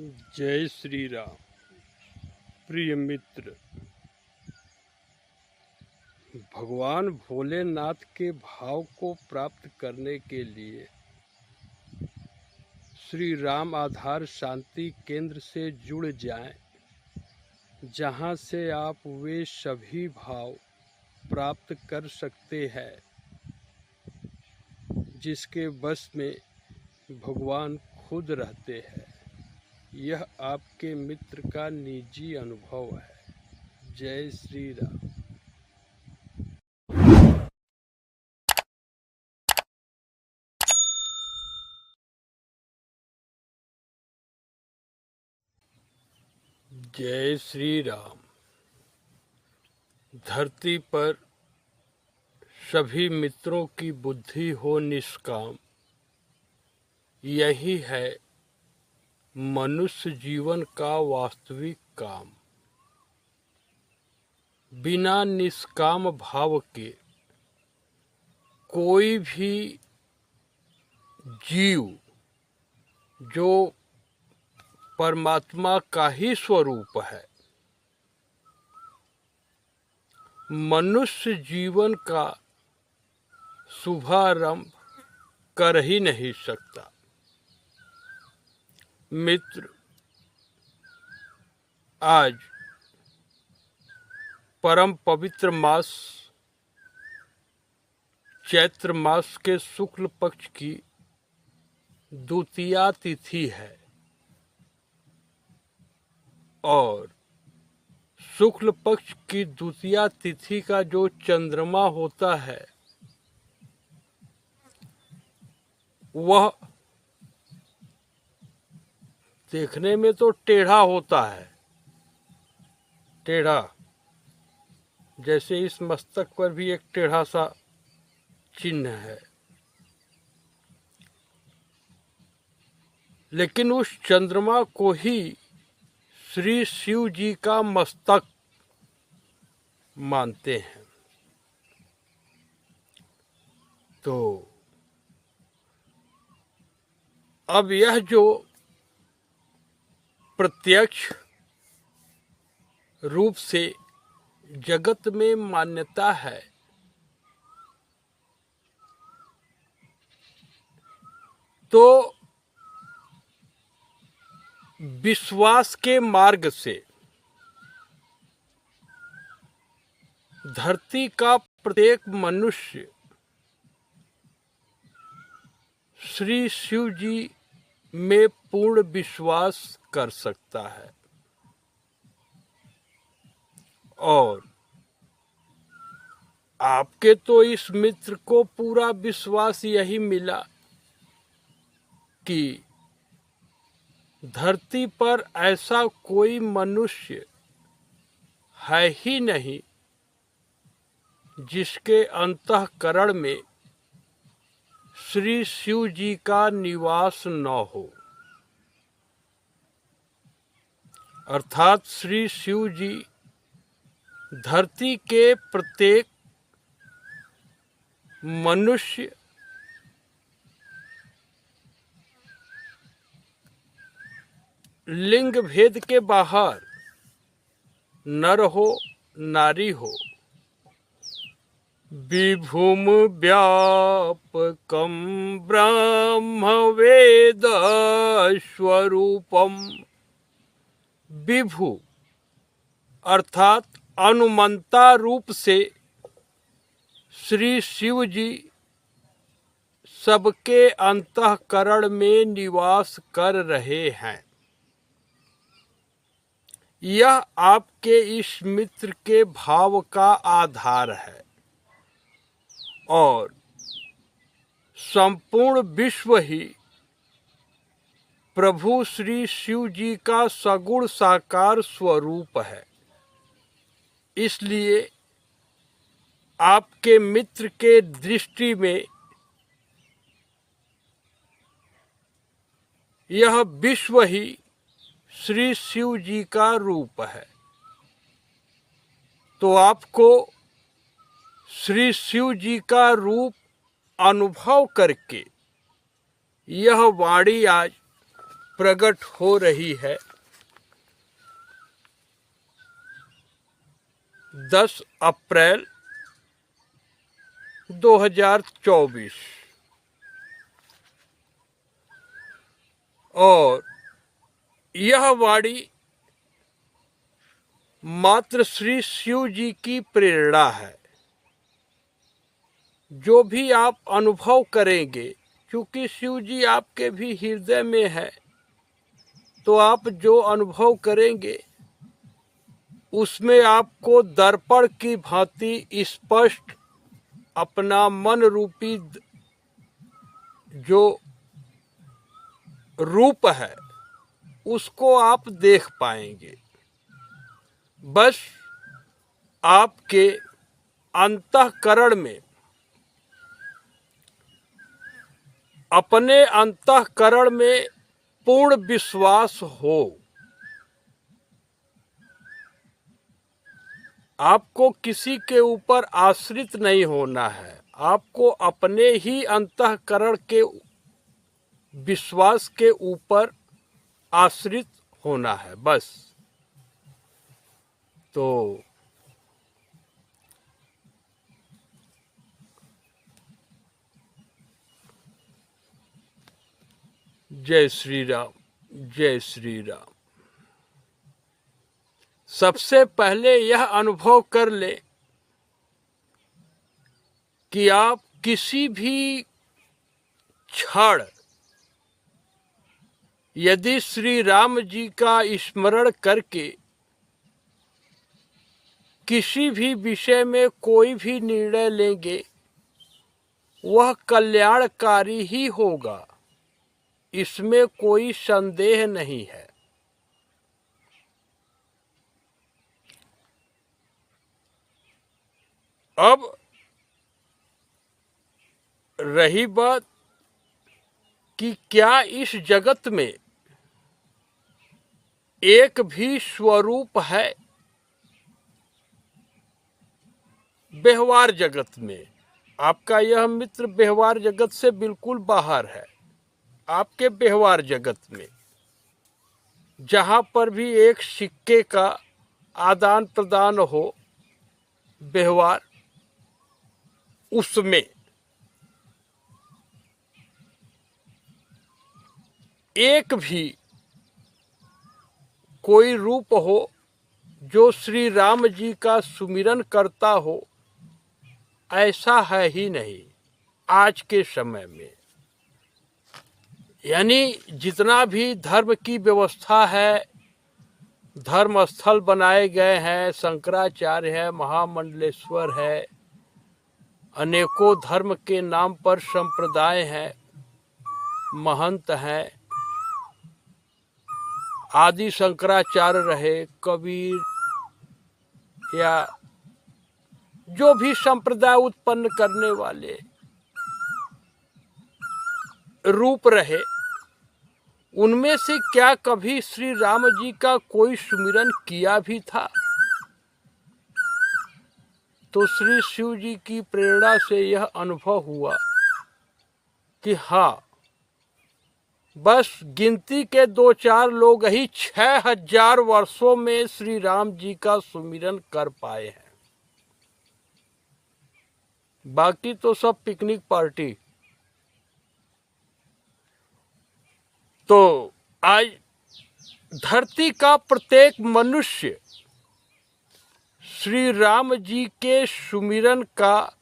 जय श्री राम। प्रिय मित्र, भगवान भोलेनाथ के भाव को प्राप्त करने के लिए श्री राम आधार शांति केंद्र से जुड़ जाएं, जहां से आप वे सभी भाव प्राप्त कर सकते हैं जिसके बस में भगवान खुद रहते हैं। यह आपके मित्र का निजी अनुभव है। जय श्री राम। जय श्री राम। धरती पर सभी मित्रों की बुद्धि हो निष्काम, यही है मनुष्य जीवन का वास्तविक काम। बिना निष्काम भाव के कोई भी जीव जो परमात्मा का ही स्वरूप है, मनुष्य जीवन का शुभारंभ कर ही नहीं सकता। मित्र, आज परम पवित्र मास चैत्र मास के शुक्ल पक्ष की द्वितीया तिथि है और शुक्ल पक्ष की द्वितीया तिथि का जो चंद्रमा होता है वह देखने में तो टेढ़ा होता है, टेढ़ा जैसे इस मस्तक पर भी एक टेढ़ा सा चिन्ह है, लेकिन उस चंद्रमा को ही श्री शिव जी का मस्तक मानते हैं। तो अब यह जो प्रत्यक्ष रूप से जगत में मान्यता है, तो विश्वास के मार्ग से धरती का प्रत्येक मनुष्य श्री शिव जी में पूर्ण विश्वास कर सकता है। और आपके तो इस मित्र को पूरा विश्वास यही मिला कि धरती पर ऐसा कोई मनुष्य है ही नहीं जिसके अंतःकरण में श्री शिव जी का निवास न हो। अर्थात श्री शिव जी धरती के प्रत्येक मनुष्य लिंग भेद के बाहर, नर हो नारी हो, विभुम व्यापकम ब्रह्म वेद स्वरूपम। विभु अर्थात अनुमंता रूप से श्री शिव जी सबके अंतःकरण में निवास कर रहे हैं। यह आपके इस मित्र के भाव का आधार है और संपूर्ण विश्व ही प्रभु श्री शिव जी का सगुण साकार स्वरूप है। इसलिए आपके मित्र के दृष्टि में यह विश्व ही श्री शिव जी का रूप है। तो आपको श्री शिव जी का रूप अनुभव करके यह वाणी आज प्रकट हो रही है 10 अप्रैल 2024 और यह वाणी मात्र श्री शिव जी की प्रेरणा है। जो भी आप अनुभव करेंगे, क्योंकि शिव जी आपके भी हृदय में है, तो आप जो अनुभव करेंगे उसमें आपको दर्पण की भांति स्पष्ट अपना मन रूपी जो रूप है उसको आप देख पाएंगे। बस आपके अंतःकरण में, अपने अंतःकरण में पूर्ण विश्वास हो। आपको किसी के ऊपर आश्रित नहीं होना है, आपको अपने ही अंतःकरण के विश्वास के ऊपर आश्रित होना है बस। तो जय श्री राम, जय श्री राम। सबसे पहले यह अनुभव कर ले कि आप किसी भी क्षण यदि श्री राम जी का स्मरण करके किसी भी विषय में कोई भी निर्णय लेंगे, वह कल्याणकारी ही होगा, इसमें कोई संदेह नहीं है। अब रही बात कि क्या इस जगत में एक भी स्वरूप है? व्यवहार जगत में आपका यह मित्र व्यवहार जगत से बिल्कुल बाहर है। आपके व्यवहार जगत में जहाँ पर भी एक सिक्के का आदान प्रदान हो, व्यवहार, उसमें एक भी कोई रूप हो जो श्री राम जी का सुमिरन करता हो, ऐसा है ही नहीं आज के समय में। यानी जितना भी धर्म की व्यवस्था है, धर्म स्थल बनाए गए हैं, शंकराचार्य है, महामंडलेश्वर है, अनेकों धर्म के नाम पर संप्रदाय हैं, महंत हैं, आदि शंकराचार्य रहे, कबीर या जो भी संप्रदाय उत्पन्न करने वाले रूप रहे, उनमें से क्या कभी श्री राम जी का कोई सुमिरन किया भी था? तो श्री शिव जी की प्रेरणा से यह अनुभव हुआ कि हाँ, बस गिनती के 2-4 लोग ही 6000 वर्षों में श्री राम जी का सुमिरन कर पाए हैं, बाकी तो सब पिकनिक पार्टी। तो आज धरती का प्रत्येक मनुष्य श्री राम जी के सुमिरन का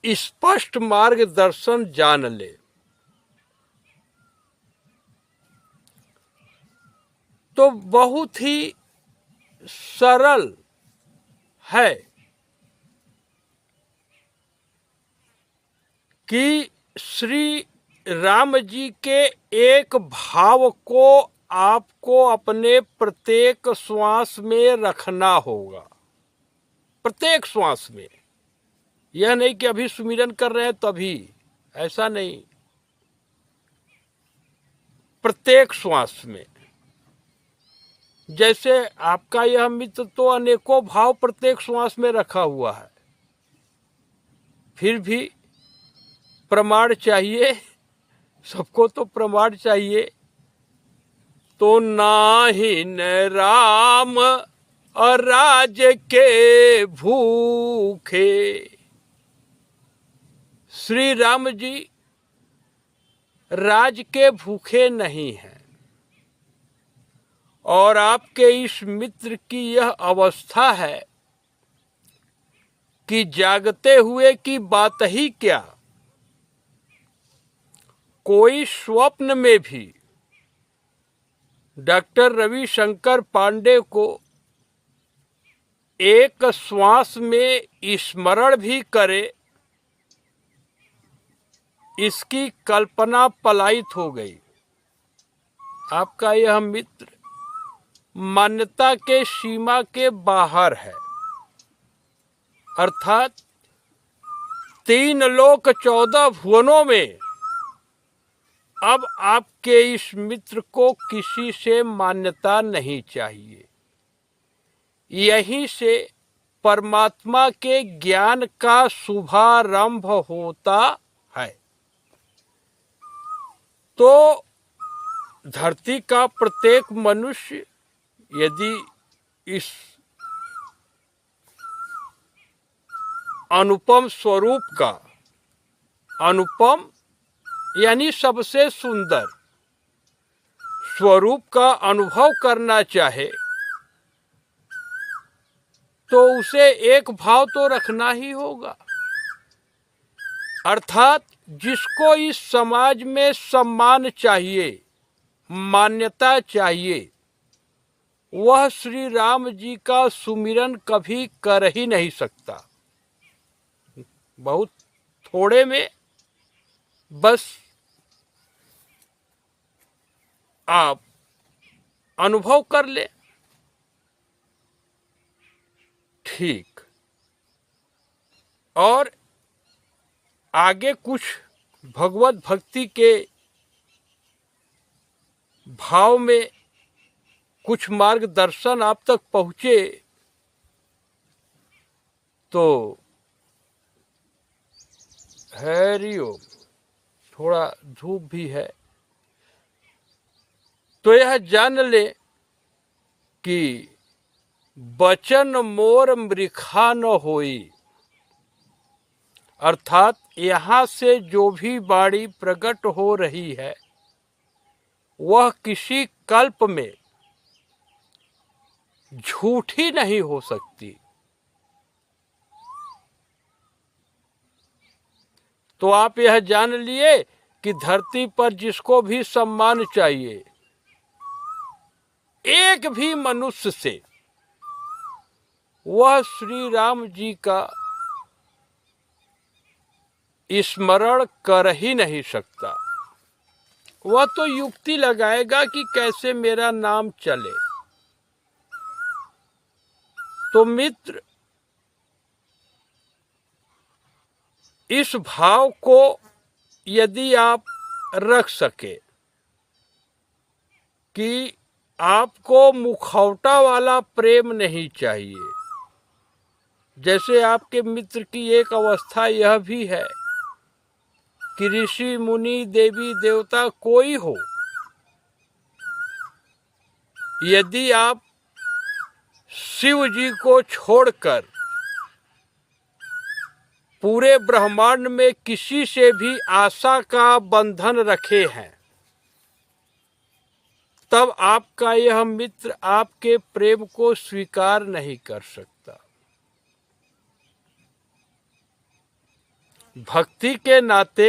स्पष्ट मार्गदर्शन जान ले। तो बहुत ही सरल है कि श्री राम जी के एक भाव को आपको अपने प्रत्येक श्वास में रखना होगा। प्रत्येक श्वास में, यह नहीं कि अभी सुमिरन कर रहे हैं तभी, ऐसा नहीं। प्रत्येक श्वास में, जैसे आपका यह मित्र तो अनेकों भाव प्रत्येक श्वास में रखा हुआ है, फिर भी प्रमाण चाहिए, सबको तो प्रमाण चाहिए तो नाही न राम और राज्य के भूखे। श्री राम जी राज के भूखे नहीं हैं, और आपके इस मित्र की यह अवस्था है कि जागते हुए की बात ही क्या, कोई स्वप्न में भी डॉक्टर रविशंकर पांडे को एक श्वास में स्मरण भी करे, इसकी कल्पना पलायित हो गई। आपका यह मित्र मान्यता के सीमा के बाहर है, अर्थात 3 लोक 14 भुवनों में अब आपके इस मित्र को किसी से मान्यता नहीं चाहिए। यहीं से परमात्मा के ज्ञान का शुभारंभ होता है। तो धरती का प्रत्येक मनुष्य यदि इस अनुपम स्वरूप का, अनुपम यानी सबसे सुंदर स्वरूप का अनुभव करना चाहे, तो उसे एक भाव तो रखना ही होगा, अर्थात जिसको इस समाज में सम्मान चाहिए, मान्यता चाहिए, वह श्री राम जी का सुमिरन कभी कर ही नहीं सकता। बहुत थोड़े में बस आप अनुभव कर ले। ठीक, और आगे कुछ भगवत भक्ति के भाव में कुछ मार्गदर्शन आप तक पहुँचे, तो हरिओम, थोड़ा धूप भी है, तो यह जान ले कि बचन मोर मृखा न होई, अर्थात यहाँ से जो भी वाणी प्रकट हो रही है वह किसी कल्प में झूठी नहीं हो सकती। तो आप यह जान लिए कि धरती पर जिसको भी सम्मान चाहिए, एक भी मनुष्य से वह श्री राम जी का स्मरण कर ही नहीं सकता। वह तो युक्ति लगाएगा कि कैसे मेरा नाम चले। तो मित्र, इस भाव को यदि आप रख सके कि आपको मुखौटा वाला प्रेम नहीं चाहिए, जैसे आपके मित्र की एक अवस्था यह भी है कि ऋषि मुनि देवी देवता कोई हो, यदि आप शिव जी को छोड़कर पूरे ब्रह्मांड में किसी से भी आशा का बंधन रखे हैं, तब आपका यह मित्र आपके प्रेम को स्वीकार नहीं कर सकता। भक्ति के नाते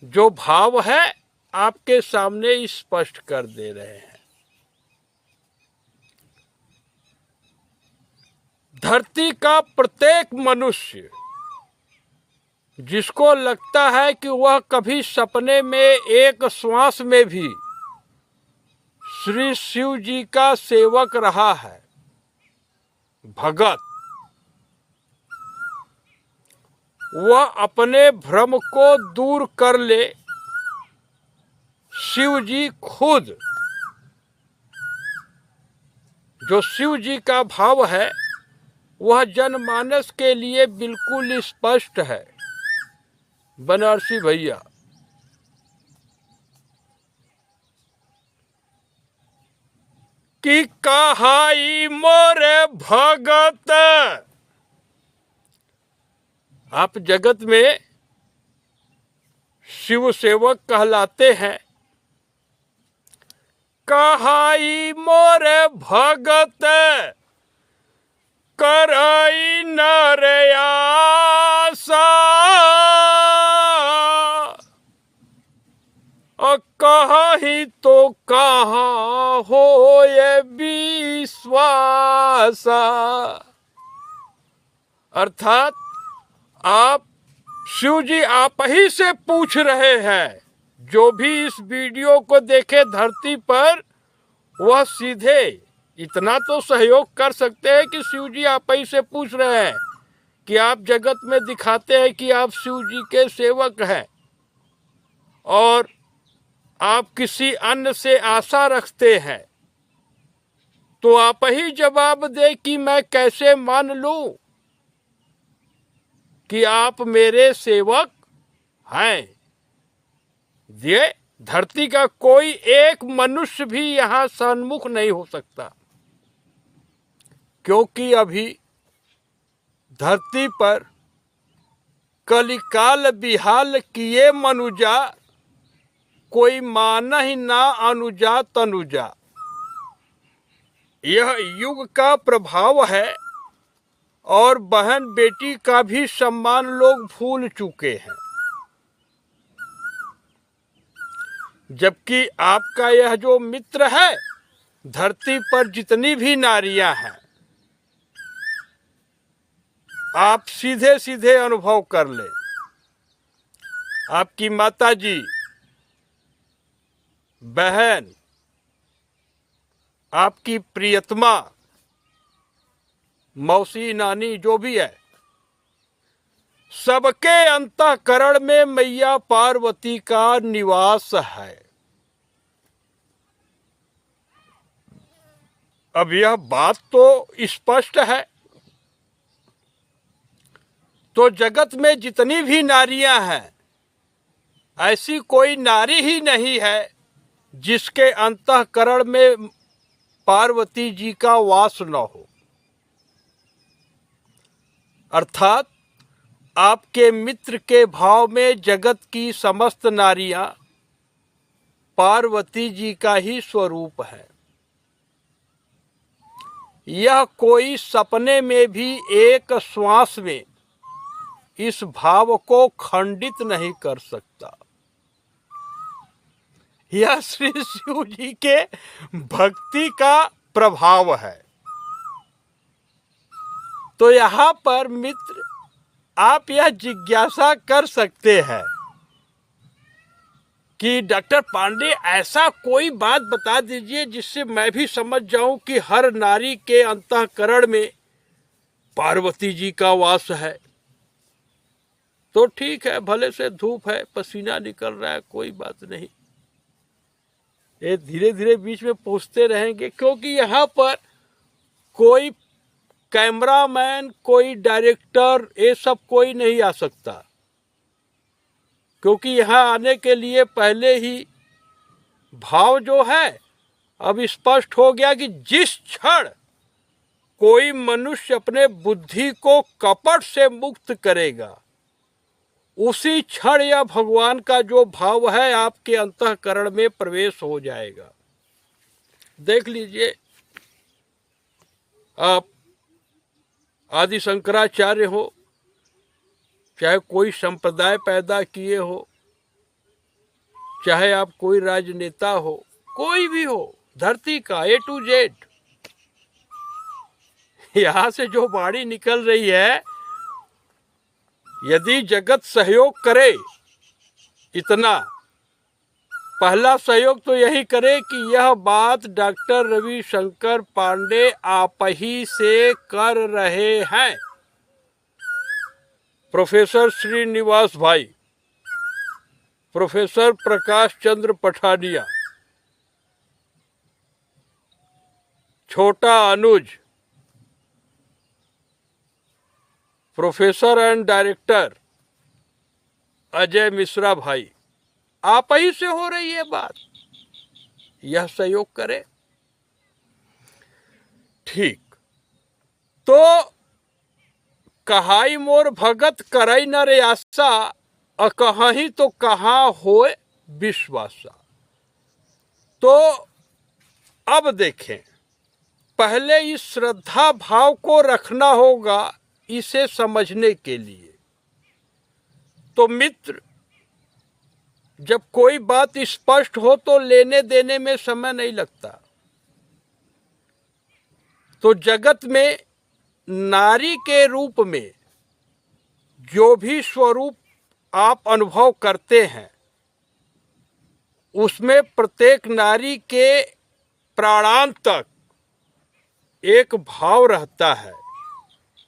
जो भाव है आपके सामने स्पष्ट कर दे रहे हैं। धरती का प्रत्येक मनुष्य जिसको लगता है कि वह कभी सपने में एक श्वास में भी श्री शिव जी का सेवक रहा है, भगत, वह अपने भ्रम को दूर कर ले। शिव जी खुद, जो शिव जी का भाव है वह जनमानस के लिए बिल्कुल स्पष्ट है। बनारसी भैया, कि कहाई मोरे भगत। आप जगत में शिव सेवक कहलाते हैं। कहाई मोरे भगत करई नर आसा, कहीं तो कहाँ हो ये विश्वास। अर्थात आप शिव जी आप ही से पूछ रहे हैं। जो भी इस वीडियो को देखे धरती पर, वह सीधे इतना तो सहयोग कर सकते हैं कि शिव जी आप ही से पूछ रहे हैं कि आप जगत में दिखाते हैं कि आप शिव जी के सेवक हैं और आप किसी अन्य से आशा रखते हैं, तो आप ही जवाब दे कि मैं कैसे मान लूं कि आप मेरे सेवक हैं। ये धरती का कोई एक मनुष्य भी यहां सन्मुख नहीं हो सकता, क्योंकि अभी धरती पर कलिकाल बिहाल किए मनुजा, कोई माना ही ना अनुजा तनुजा। यह युग का प्रभाव है और बहन बेटी का भी सम्मान लोग भूल चुके हैं। जबकि आपका यह जो मित्र है, धरती पर जितनी भी नारियां हैं, आप सीधे सीधे अनुभव कर ले। आपकी माता जी, बहन, आपकी प्रियतमा, मौसी, नानी, जो भी है, सबके अंतःकरण में मैया पार्वती का निवास है। अब यह बात तो स्पष्ट है। तो जगत में जितनी भी नारियां हैं, ऐसी कोई नारी ही नहीं है जिसके अंतःकरण में पार्वती जी का वास न हो। अर्थात आपके मित्र के भाव में जगत की समस्त नारियां पार्वती जी का ही स्वरूप है। यह कोई सपने में भी एक श्वास में इस भाव को खंडित नहीं कर सकता। यह श्री शिव जी के भक्ति का प्रभाव है। तो यहाँ पर मित्र, आप यह जिज्ञासा कर सकते हैं कि डॉक्टर पांडे ऐसा कोई बात बता दीजिए जिससे मैं भी समझ जाऊं कि हर नारी के अंतःकरण में पार्वती जी का वास है। तो ठीक है, भले से धूप है, पसीना निकल रहा है, कोई बात नहीं, ये धीरे धीरे बीच में पहुंचते रहेंगे। क्योंकि यहाँ पर कोई कैमरामैन, कोई डायरेक्टर, ये सब कोई नहीं आ सकता, क्योंकि यहाँ आने के लिए पहले ही भाव जो है अब स्पष्ट हो गया कि जिस क्षण कोई मनुष्य अपने बुद्धि को कपट से मुक्त करेगा, उसी क्षण यह भगवान का जो भाव है आपके अंतःकरण में प्रवेश हो जाएगा। देख लीजिए, आप आदि शंकराचार्य हो, चाहे कोई संप्रदाय पैदा किए हो, चाहे आप कोई राजनेता हो, कोई भी हो, धरती का A to Z, यहां से जो वाणी निकल रही है, यदि जगत सहयोग करे, इतना पहला सहयोग तो यही करे कि यह बात डॉक्टर रविशंकर पांडे आप ही से कर रहे हैं। प्रोफेसर श्रीनिवास भाई, प्रोफेसर प्रकाश चंद्र पठानिया, छोटा अनुज, professor and director Ajay Mishra भाई, आप ही से हो रही है बात। यह सहयोग करे। ठीक। तो कहाई मोर भगत करई न रे आशा, अकहीं तो कहाँ होए विश्वासा। तो अब देखें, पहले इस श्रद्धा भाव को रखना होगा इसे समझने के लिए। तो मित्र, जब कोई बात स्पष्ट हो तो लेने देने में समय नहीं लगता। तो जगत में नारी के रूप में जो भी स्वरूप आप अनुभव करते हैं, उसमें प्रत्येक नारी के प्राणांत तक एक भाव रहता है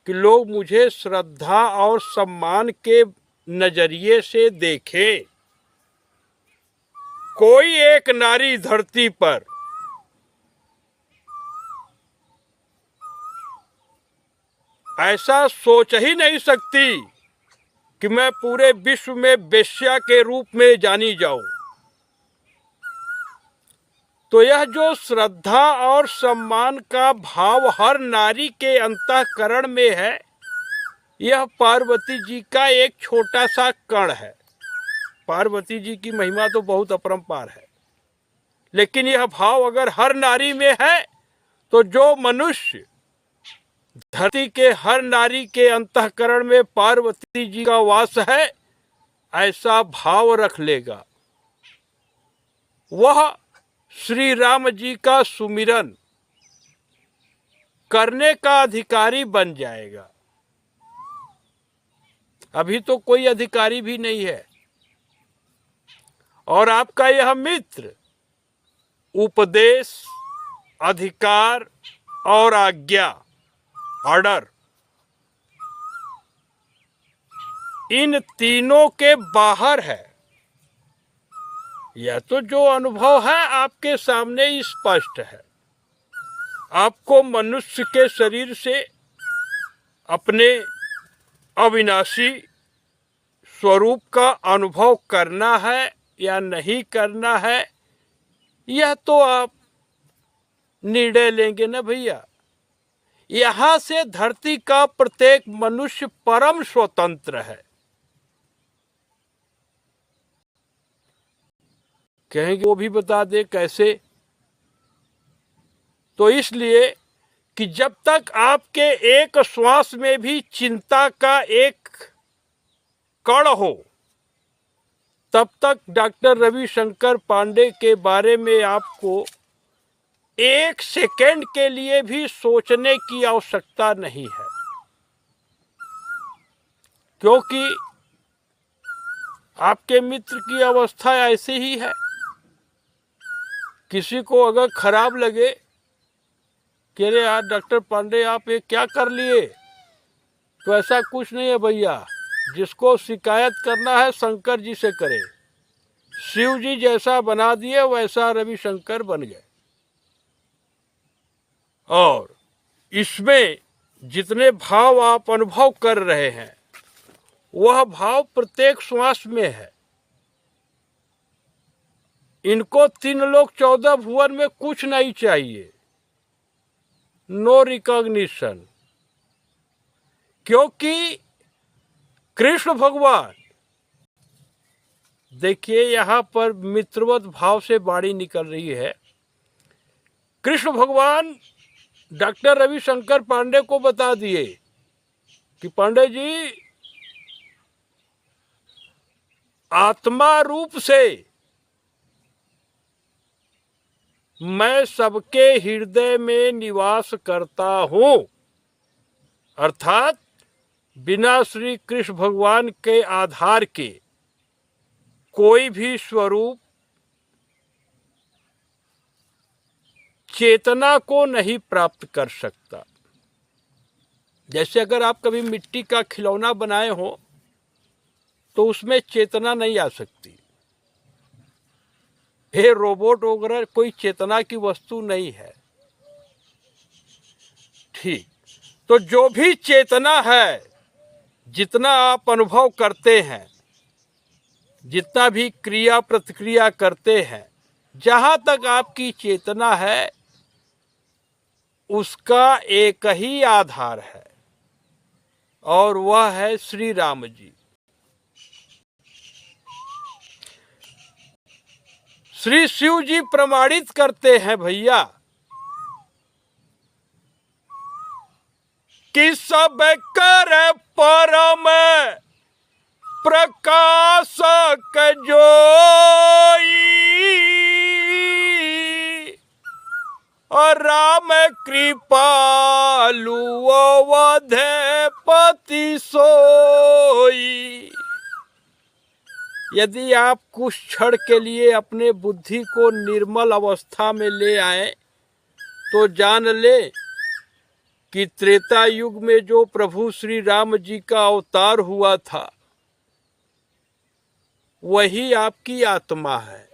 कि लोग मुझे श्रद्धा और सम्मान के नजरिए से देखें। कोई एक नारी धरती पर ऐसा सोच ही नहीं सकती कि मैं पूरे विश्व में वेश्या के रूप में जानी जाऊं। तो यह जो श्रद्धा और सम्मान का भाव हर नारी के अंतःकरण में है, यह पार्वती जी का एक छोटा सा कण है। पार्वती जी की महिमा तो बहुत अपरंपार है, लेकिन यह भाव अगर हर नारी में है तो जो मनुष्य धरती के हर नारी के अंतःकरण में पार्वती जी का वास है, ऐसा भाव रख लेगा, वह श्री राम जी का सुमिरन करने का अधिकारी बन जाएगा। अभी तो कोई अधिकारी भी नहीं है, और आपका यह मित्र उपदेश, अधिकार और आज्ञा, ऑर्डर, इन तीनों के बाहर है। यह तो जो अनुभव है आपके सामने स्पष्ट है। आपको मनुष्य के शरीर से अपने अविनाशी स्वरूप का अनुभव करना है या नहीं करना है, यह तो आप निर्णय लेंगे ना भैया। यहां से धरती का प्रत्येक मनुष्य परम स्वतंत्र है। कहेंगे वो भी बता दे कैसे। तो इसलिए कि जब तक आपके एक श्वास में भी चिंता का एक कण हो, तब तक डॉक्टर रविशंकर पांडे के बारे में आपको एक सेकेंड के लिए भी सोचने की आवश्यकता नहीं है। क्योंकि आपके मित्र की अवस्था ऐसी ही है। किसी को अगर खराब लगे कि अरे यार डॉक्टर पांडे आप ये क्या कर लिए, तो ऐसा कुछ नहीं है भैया। जिसको शिकायत करना है शंकर जी से करे। शिव जी जैसा बना दिए वैसा रविशंकर बन गए। और इसमें जितने भाव आप अनुभव कर रहे हैं, वह भाव प्रत्येक श्वास में है। इनको 3 लोक 14 भुवन में कुछ नहीं चाहिए, नो रिकॉग्निशन। क्योंकि कृष्ण भगवान, देखिए यहां पर मित्रवत भाव से वाणी निकल रही है। कृष्ण भगवान डॉक्टर रविशंकर पांडे को बता दिए कि पांडे जी, आत्मा रूप से मैं सबके हृदय में निवास करता हूं। अर्थात बिना श्री कृष्ण भगवान के आधार के कोई भी स्वरूप चेतना को नहीं प्राप्त कर सकता। जैसे अगर आप कभी मिट्टी का खिलौना बनाए हो तो उसमें चेतना नहीं आ सकती। ये रोबोट वगैरह कोई चेतना की वस्तु नहीं है। ठीक। तो जो भी चेतना है, जितना आप अनुभव करते हैं, जितना भी क्रिया प्रतिक्रिया करते हैं, जहां तक आपकी चेतना है, उसका एक ही आधार है और वह है श्री राम जी। श्री शिव जी प्रमाणित करते हैं भैया कि सब कर परम प्रकाशक जोई और राम कृपालु अवधपति सोई। यदि आप कुछ क्षण के लिए अपने बुद्धि को निर्मल अवस्था में ले आए तो जान ले कि त्रेता युग में जो प्रभु श्री राम जी का अवतार हुआ था वही आपकी आत्मा है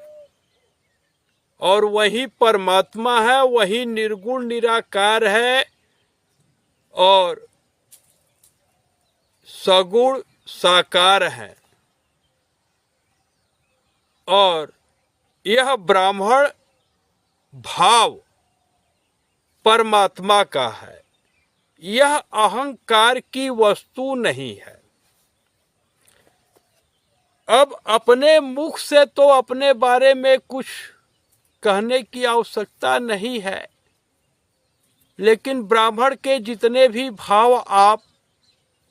और वही परमात्मा है, वही निर्गुण निराकार है और सगुण साकार है। और यह ब्राह्मण भाव परमात्मा का है, यह अहंकार की वस्तु नहीं है। अब अपने मुख से तो अपने बारे में कुछ कहने की आवश्यकता नहीं है, लेकिन ब्राह्मण के जितने भी भाव आप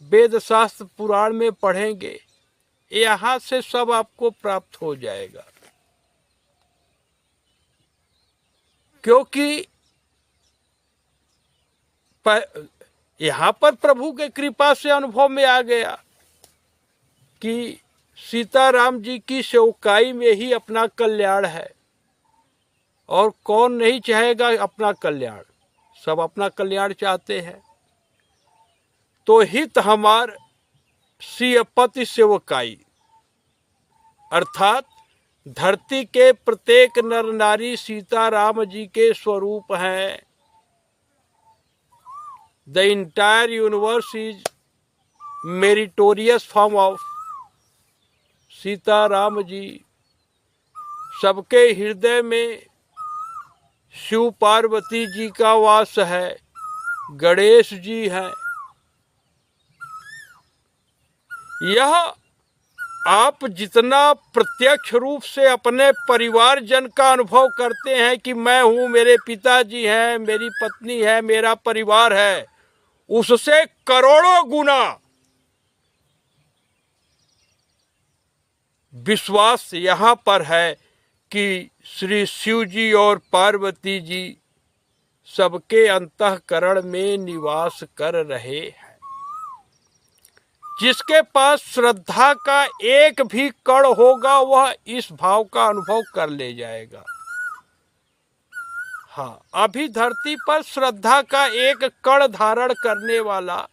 वेद शास्त्र पुराण में पढ़ेंगे यहाँ से सब आपको प्राप्त हो जाएगा। क्योंकि यहाँ पर प्रभु के कृपा से अनुभव में आ गया कि सीताराम जी की सेवकाई में ही अपना कल्याण है और कौन नहीं चाहेगा अपना कल्याण, सब अपना कल्याण चाहते हैं। तो हित हमार सियपति सेवकाई अर्थात धरती के प्रत्येक नर नारी सीताराम जी के स्वरूप हैं। The entire universe is meritorious form of Sitaram ji. सबके हृदय में शिव पार्वती जी का वास है, गणेश जी हैं। यह आप जितना प्रत्यक्ष रूप से अपने परिवारजन का अनुभव करते हैं कि मैं हूँ, मेरे पिताजी हैं, मेरी पत्नी है, मेरा परिवार है, उससे करोड़ों गुना विश्वास यहाँ पर है कि श्री शिव जी और पार्वती जी सबके अंतःकरण में निवास कर रहे हैं। जिसके पास श्रद्धा का एक भी कण होगा वह इस भाव का अनुभव कर ले जाएगा। हाँ, अभी धरती पर श्रद्धा का एक कण धारण करने वाला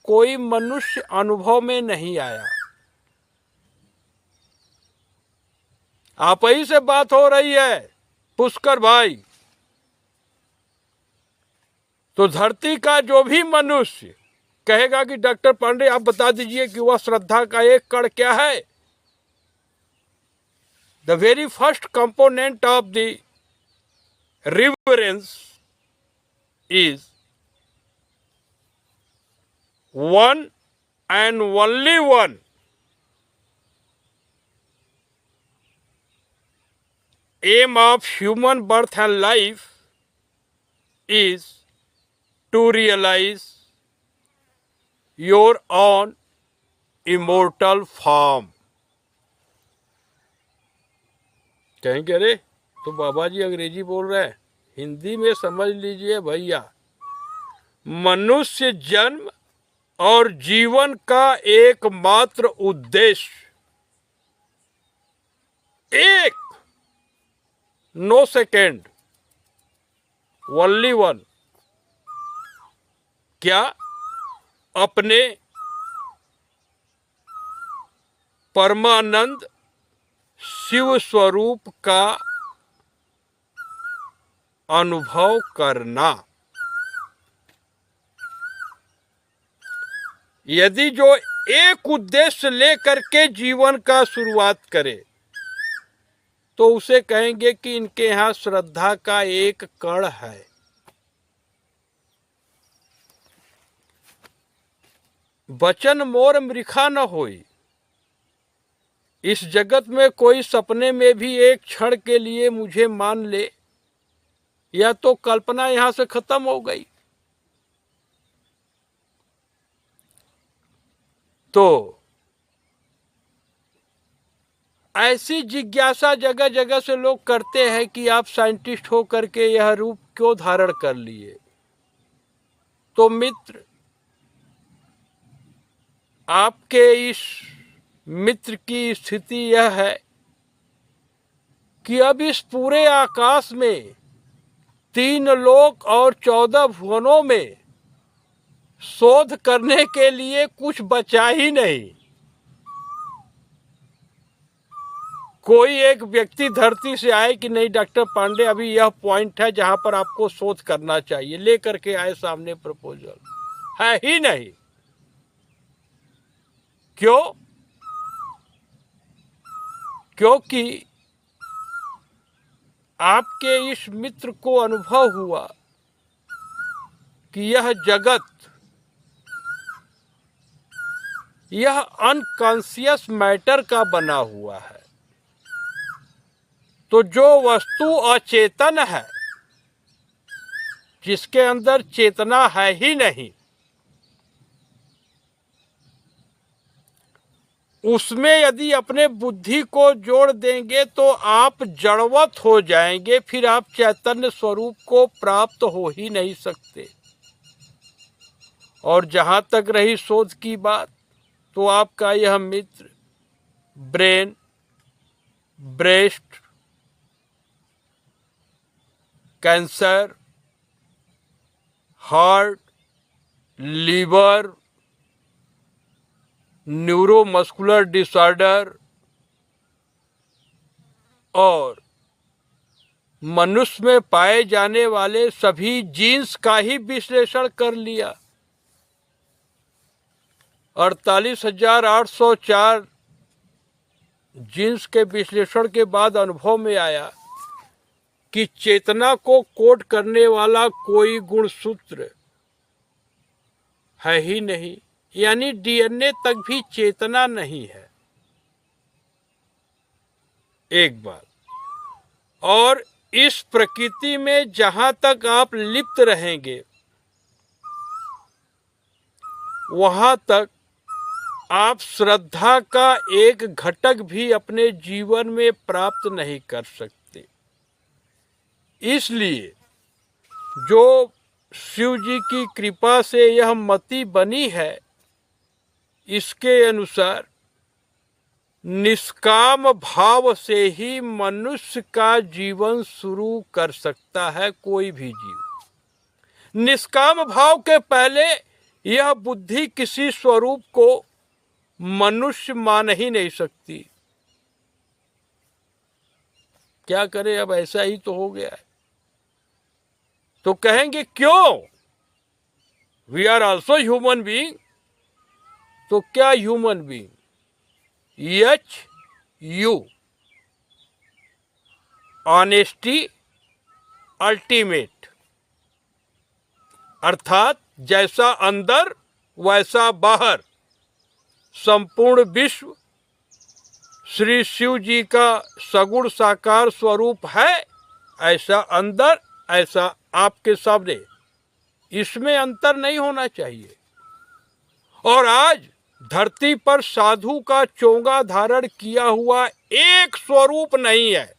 कोई मनुष्य अनुभव में नहीं आया। आप ही से बात हो रही है पुष्कर भाई। तो धरती का जो भी मनुष्य कहेगा कि डॉक्टर पांडे आप बता दीजिए कि वह श्रद्धा का एक कण क्या है। The very first component of the reverence is one and only one, aim of human birth and life is to realize your own immortal form। कहेंगे अरे तो बाबा जी अंग्रेजी बोल रहे हैं, हिंदी में समझ लीजिए भैया। मनुष्य जन्म और जीवन का एकमात्र उद्देश्य, एक, नो सेकेंड, ओनली वन, क्या? अपने परमानंद शिव स्वरूप का अनुभव करना। यदि जो एक उद्देश्य लेकर के जीवन का शुरुआत करे तो उसे कहेंगे कि इनके यहाँ श्रद्धा का एक कण है। बचन मोर मृखा न होई। इस जगत में कोई सपने में भी एक क्षण के लिए मुझे मान ले, या तो कल्पना यहां से खत्म हो गई। तो ऐसी जिज्ञासा जगह जगह से लोग करते हैं कि आप साइंटिस्ट हो करके यह रूप क्यों धारण कर लिए। तो मित्र, आपके इस मित्र की स्थिति यह है कि अब इस पूरे आकाश में 3 लोक और 14 भुवनों में शोध करने के लिए कुछ बचा ही नहीं। कोई एक व्यक्ति धरती से आए कि नहीं डॉक्टर पांडे अभी यह पॉइंट है जहां पर आपको शोध करना चाहिए, लेकर के आए सामने प्रपोजल, है ही नहीं। क्यों? क्योंकि आपके इस मित्र को अनुभव हुआ कि यह जगत, यह अनकॉन्शियस मैटर का बना हुआ है। तो जो वस्तु अचेतन है, जिसके अंदर चेतना है ही नहीं, उसमें यदि अपने बुद्धि को जोड़ देंगे तो आप जड़वत हो जाएंगे, फिर आप चैतन्य स्वरूप को प्राप्त हो ही नहीं सकते। और जहां तक रही शोध की बात, तो आपका यह मित्र brain, breast cancer, heart, liver, neuromuscular disorder और मनुष्य में पाए जाने वाले सभी जीन्स का ही विश्लेषण कर लिया। 48,804 जीन्स के विश्लेषण के बाद अनुभव में आया कि चेतना को कोड करने वाला कोई गुणसूत्र है ही नहीं, यानी डीएनए तक भी चेतना नहीं है। एक बात। और इस प्रकृति में जहां तक आप लिप्त रहेंगे, वहां तक आप श्रद्धा का एक घटक भी अपने जीवन में प्राप्त नहीं कर सकते। इसलिए जो शिव जी की कृपा से यह मति बनी है, इसके अनुसार निष्काम भाव से ही मनुष्य का जीवन शुरू कर सकता है कोई भी जीव। निष्काम भाव के पहले यह बुद्धि किसी स्वरूप को मनुष्य मान ही नहीं सकती। क्या करे, अब ऐसा ही तो हो गया है। तो कहेंगे क्यों, we are also human being. तो क्या human being? HU, honesty ultimate, अर्थात जैसा अंदर वैसा बाहर। संपूर्ण विश्व श्री शिव जी का सगुण साकार स्वरूप है, ऐसा अंदर ऐसा आपके सामने, इसमें अंतर नहीं होना चाहिए। और आज धरती पर साधु का चोंगा धारण किया हुआ एक स्वरूप नहीं है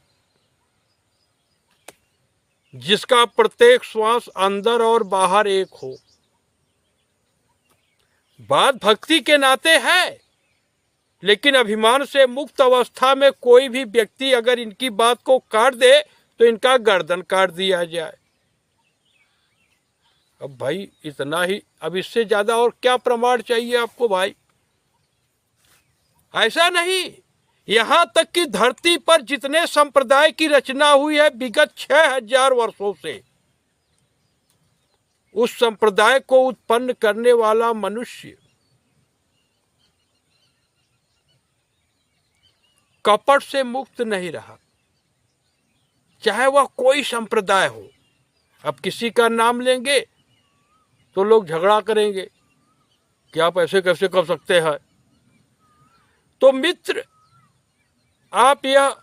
जिसका प्रत्येक श्वास अंदर और बाहर एक हो। बात भक्ति के नाते है, लेकिन अभिमान से मुक्त अवस्था में कोई भी व्यक्ति अगर इनकी बात को काट दे तो इनका गर्दन काट दिया जाए। अब भाई इतना ही, अब इससे ज्यादा और क्या प्रमाण चाहिए आपको भाई? ऐसा नहीं। यहां तक कि धरती पर जितने संप्रदाय की रचना हुई है विगत 6,000 वर्षों से, उस संप्रदाय को उत्पन्न करने वाला मनुष्य कपट से मुक्त नहीं रहा, चाहे वह कोई संप्रदाय हो। अब किसी का नाम लेंगे तो लोग झगड़ा करेंगे कि आप ऐसे कैसे कर सकते हैं। तो मित्र, आप यह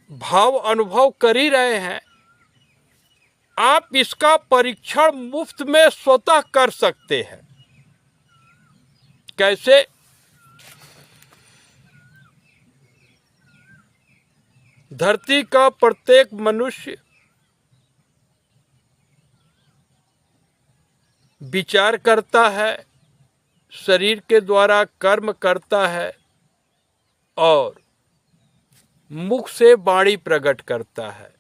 भाव अनुभव कर ही रहे हैं, आप इसका परीक्षण मुफ्त में स्वतः कर सकते हैं। कैसे? धरती का प्रत्येक मनुष्य विचार करता है, शरीर के द्वारा कर्म करता है और मुख से वाणी प्रकट करता है।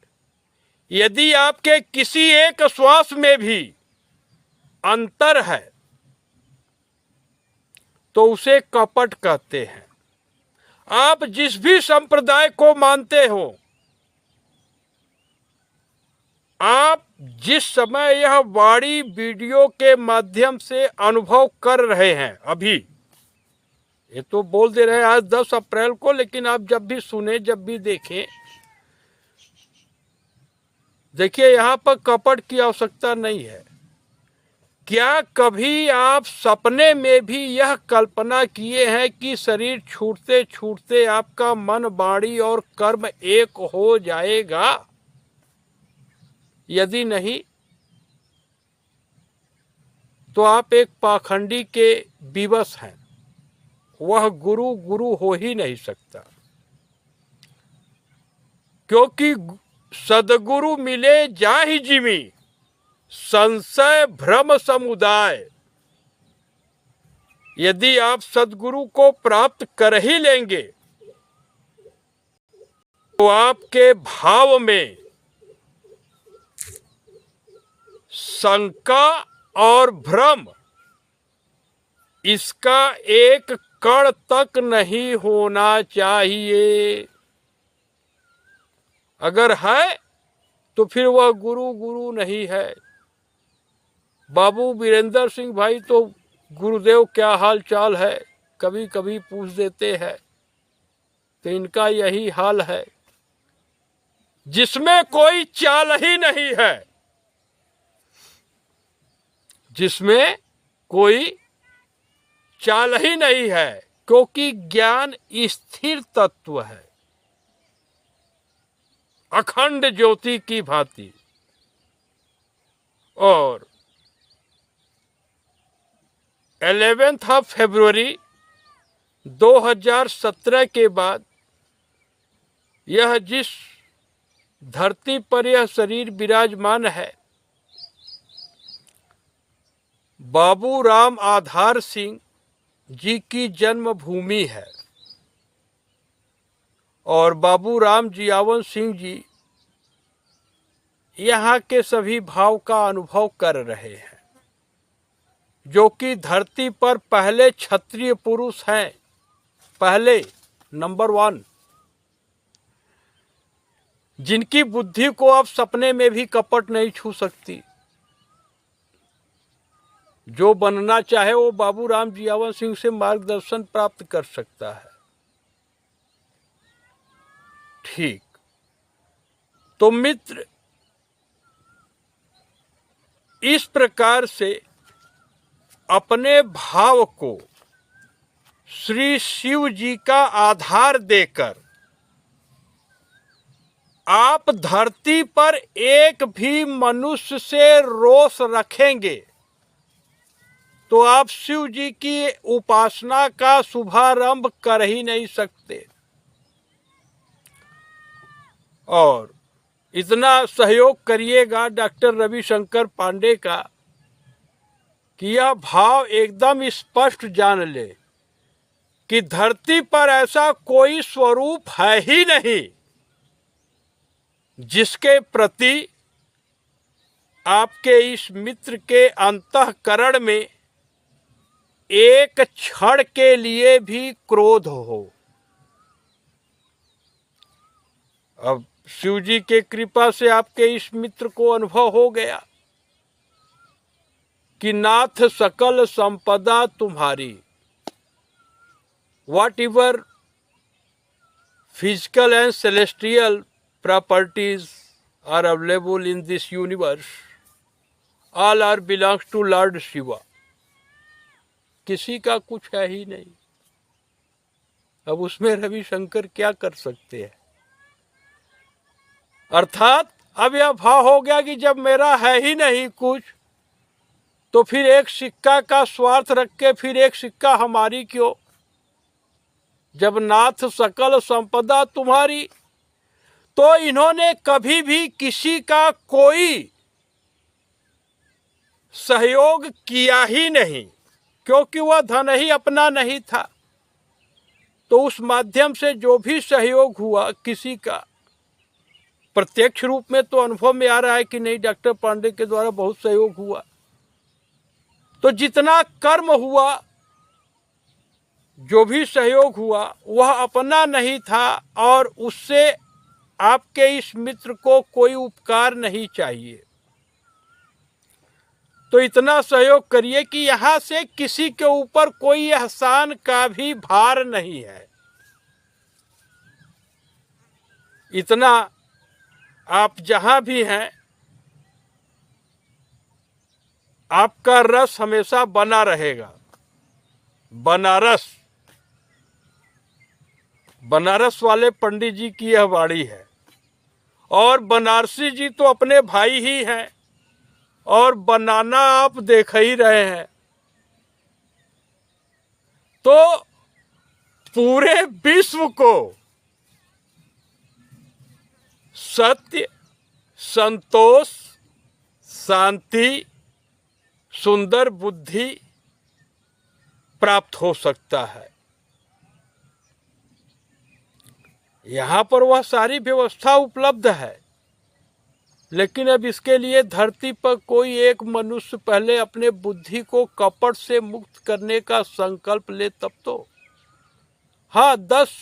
यदि आपके किसी एक श्वास में भी अंतर है तो उसे कपट कहते हैं। आप जिस भी संप्रदाय को मानते हो, आप जिस समय यह वाणी वीडियो के माध्यम से अनुभव कर रहे हैं, अभी ये तो बोल दे रहे हैं आज 10 अप्रैल को, लेकिन आप जब भी सुने, जब भी देखें, देखिए यहाँ पर कपट की आवश्यकता नहीं है। क्या कभी आप सपने में भी यह कल्पना किए हैं कि शरीर छूटते छूटते आपका मन, वाणी और कर्म एक हो जाएगा? यदि नहीं तो आप एक पाखंडी के विवश हैं। वह गुरु गुरु हो ही नहीं सकता, क्योंकि सदगुरु मिले जाहि जिमि संशय भ्रम समुदाय। यदि आप सदगुरु को प्राप्त कर ही लेंगे तो आपके भाव में शंका और भ्रम, इसका एक कण तक नहीं होना चाहिए। अगर है तो फिर वह गुरु गुरु नहीं है। बाबू वीरेंद्र सिंह भाई तो गुरुदेव क्या हाल चाल है कभी कभी पूछ देते हैं, तो इनका यही हाल है, जिसमें कोई चाल ही नहीं है, जिसमें कोई चाल ही नहीं है, क्योंकि ज्ञान स्थिर तत्व है, अखंड ज्योति की भांति। और 11 फरवरी 2017 के बाद यह जिस धरती पर यह शरीर विराजमान है, बाबू राम आधार सिंह जी की जन्मभूमि है। और बाबू राम जियावन सिंह जी यहाँ के सभी भाव का अनुभव कर रहे हैं, जो कि धरती पर पहले क्षत्रिय पुरुष हैं, पहले नंबर 1, जिनकी बुद्धि को आप सपने में भी कपट नहीं छू सकती। जो बनना चाहे वो बाबू राम जियावन सिंह से मार्गदर्शन प्राप्त कर सकता है। ठीक, तो मित्र, इस प्रकार से अपने भाव को श्री शिव जी का आधार देकर आप धरती पर एक भी मनुष्य से रोष रखेंगे तो आप शिव जी की उपासना का शुभारंभ कर ही नहीं सकते। और इतना सहयोग करिएगा डॉक्टर रविशंकर पांडे का कि यह भाव एकदम स्पष्ट जान ले कि धरती पर ऐसा कोई स्वरूप है ही नहीं जिसके प्रति आपके इस मित्र के अंतःकरण में एक क्षण के लिए भी क्रोध हो। अब शिव जी के कृपा से आपके इस मित्र को अनुभव हो गया कि नाथ सकल संपदा तुम्हारी, whatever physical and celestial properties are available in this universe, all are belongs to Lord Shiva. किसी का कुछ है ही नहीं। अब उसमें रविशंकर क्या कर सकते हैं? अर्थात अब यह भाव हो गया कि जब मेरा है ही नहीं कुछ, तो फिर एक सिक्का का स्वार्थ रख के फिर एक सिक्का हमारी क्यों? जब नाथ सकल संपदा तुम्हारी। तो इन्होंने कभी भी किसी का कोई सहयोग किया ही नहीं, क्योंकि वह धन ही अपना नहीं था। तो उस माध्यम से जो भी सहयोग हुआ किसी का, प्रत्यक्ष रूप में तो अनुभव में आ रहा है कि नहीं, डॉक्टर पांडे के द्वारा बहुत सहयोग हुआ। तो जितना कर्म हुआ, जो भी सहयोग हुआ, वह अपना नहीं था और उससे आपके इस मित्र को कोई उपकार नहीं चाहिए। तो इतना सहयोग करिए कि यहां से किसी के ऊपर कोई एहसान का भी भार नहीं है। इतना आप जहां भी हैं, आपका रस हमेशा बना रहेगा। बनारस वाले पंडित जी की यह वाणी है। और बनारसी जी तो अपने भाई ही हैं, और बनाना आप देख ही रहे हैं। तो पूरे विश्व को सत्य, संतोष, शांति, सुंदर बुद्धि प्राप्त हो सकता है। यहां पर वह सारी व्यवस्था उपलब्ध है, लेकिन अब इसके लिए धरती पर कोई एक मनुष्य पहले अपने बुद्धि को कपट से मुक्त करने का संकल्प ले, तब तो। हाँ, 10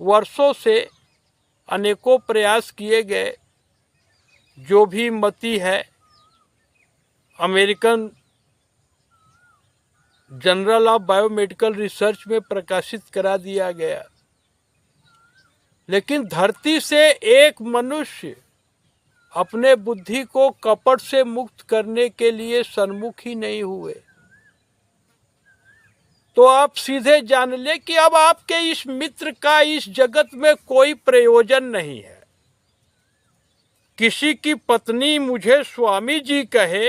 वर्षों से अनेकों प्रयास किए गए। जो भी मति है, American journal of biomedical research में प्रकाशित करा दिया गया, लेकिन धरती से एक मनुष्य अपने बुद्धि को कपट से मुक्त करने के लिए सन्मुख ही नहीं हुए। तो आप सीधे जान ले कि अब आपके इस मित्र का इस जगत में कोई प्रयोजन नहीं है। किसी की पत्नी मुझे स्वामी जी कहे,